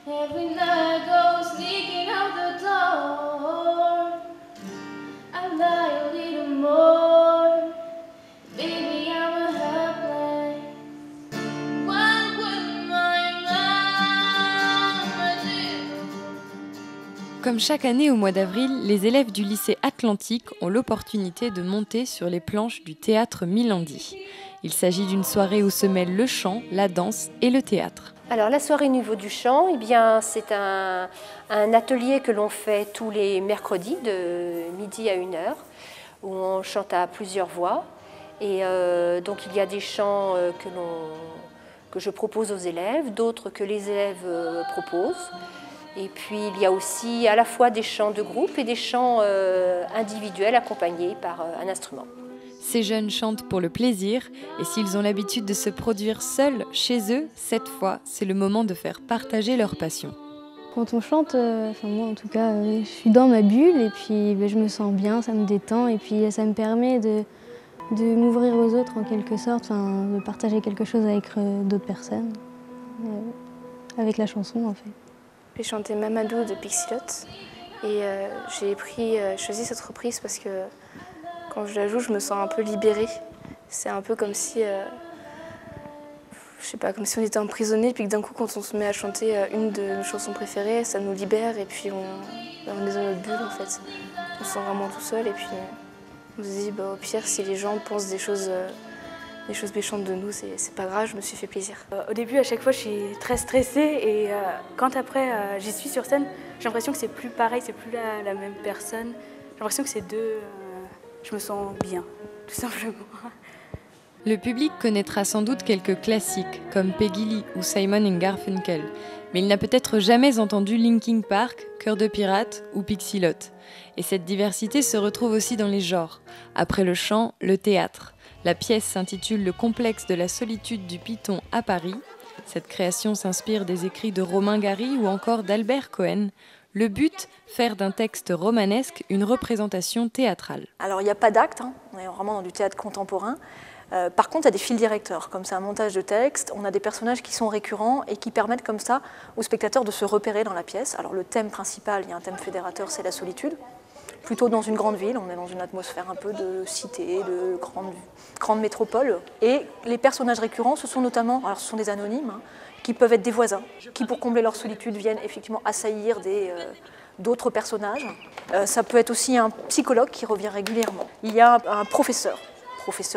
Every night I go sneaking out the door. I lie a little more. Baby, I'm a helpless. What would my mama do? Comme chaque année au mois d'avril, les élèves du lycée Atlantique ont l'opportunité de monter sur les planches du théâtre Milandi. Il s'agit d'une soirée où se mêlent le chant, la danse et le théâtre. Alors la soirée niveau du chant, eh bien, c'est un atelier que l'on fait tous les mercredis de midi à 1h, où on chante à plusieurs voix. Et donc il y a des chants que je propose aux élèves, d'autres que les élèves proposent. Et puis il y a aussi à la fois des chants de groupe et des chants individuels accompagnés par un instrument. Ces jeunes chantent pour le plaisir et s'ils ont l'habitude de se produire seuls chez eux, cette fois, c'est le moment de faire partager leur passion. Quand on chante, moi en tout cas, je suis dans ma bulle et puis je me sens bien, ça me détend et puis ça me permet de m'ouvrir aux autres en quelque sorte, de partager quelque chose avec d'autres personnes, avec la chanson en fait. J'ai chanté Mamadou de Pixilotte et j'ai choisi cette reprise parce que quand je la joue, je me sens un peu libérée. C'est un peu comme si, je sais pas, comme si on était emprisonné, puis que d'un coup, quand on se met à chanter une de nos chansons préférées, ça nous libère et puis on est dans notre bulle en fait. On se sent vraiment tout seul et puis on se dit, au pire, si les gens pensent des choses méchantes de nous, c'est pas grave, je me suis fait plaisir. Au début, à chaque fois, je suis très stressée et quand après j'y suis sur scène, j'ai l'impression que c'est plus pareil, c'est plus la même personne. J'ai l'impression que c'est deux. Je me sens bien, tout simplement. Le public connaîtra sans doute quelques classiques, comme Peggy Lee ou Simon & Garfunkel, mais il n'a peut-être jamais entendu Linkin Park, Cœur de pirate ou Pixilotte. Et cette diversité se retrouve aussi dans les genres. Après le chant, le théâtre. La pièce s'intitule Le complexe de la solitude du python à Paris. Cette création s'inspire des écrits de Romain Gary ou encore d'Albert Cohen. Le but, faire d'un texte romanesque une représentation théâtrale. Alors il n'y a pas d'acte, on est vraiment dans du théâtre contemporain. Par contre, il y a des fils directeurs, comme c'est un montage de texte, on a des personnages qui sont récurrents et qui permettent comme ça aux spectateurs de se repérer dans la pièce. Alors le thème principal, il y a un thème fédérateur, c'est la solitude. Plutôt dans une grande ville, on est dans une atmosphère un peu de cité, de grande métropole. Et les personnages récurrents, ce sont notamment, alors ce sont des anonymes, qui peuvent être des voisins, qui pour combler leur solitude viennent effectivement assaillir d'autres personnages. Ça peut être aussi un psychologue qui revient régulièrement. Il y a un professeur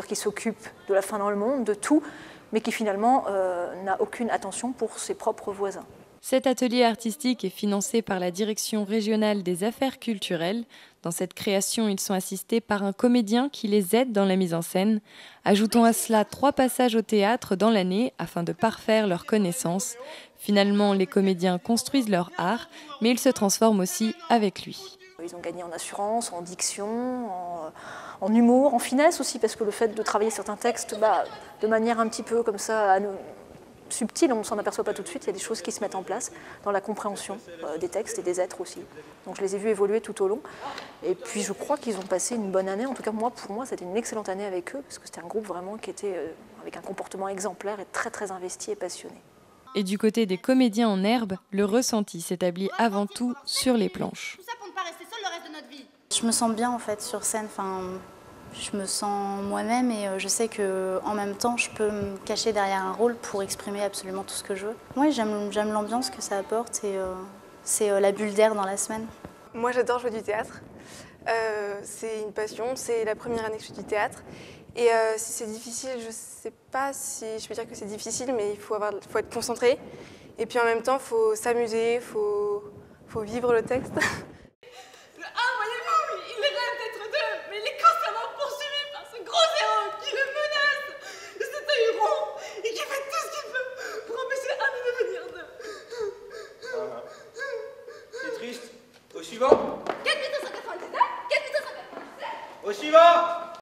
qui s'occupe de la fin dans le monde, de tout, mais qui finalement n'a aucune attention pour ses propres voisins. Cet atelier artistique est financé par la Direction régionale des affaires culturelles. Dans cette création, ils sont assistés par un comédien qui les aide dans la mise en scène. Ajoutons à cela 3 passages au théâtre dans l'année afin de parfaire leurs connaissances. Finalement, les comédiens construisent leur art, mais ils se transforment aussi avec lui. Ils ont gagné en assurance, en diction, en humour, en finesse aussi, parce que le fait de travailler certains textes de manière un petit peu comme ça, subtile, on ne s'en aperçoit pas tout de suite, il y a des choses qui se mettent en place dans la compréhension des textes et des êtres aussi. Donc je les ai vus évoluer tout au long. Et puis je crois qu'ils ont passé une bonne année, en tout cas pour moi c'était une excellente année avec eux, parce que c'était un groupe vraiment qui était avec un comportement exemplaire et très très investi et passionné. Et du côté des comédiens en herbe, le ressenti s'établit avant tout sur les planches. Tout ça pour ne pas rester seul le reste de notre vie. Je me sens bien en fait sur scène. Je me sens moi-même et je sais qu'en même temps, je peux me cacher derrière un rôle pour exprimer absolument tout ce que je veux. Moi, j'aime l'ambiance que ça apporte et c'est la bulle d'air dans la semaine. Moi, j'adore jouer du théâtre. C'est une passion, c'est la première année que je fais du théâtre. Et si c'est difficile, je ne sais pas si je peux dire que c'est difficile, mais il faut être concentré. Et puis en même temps, il faut s'amuser, il faut vivre le texte. Suivant.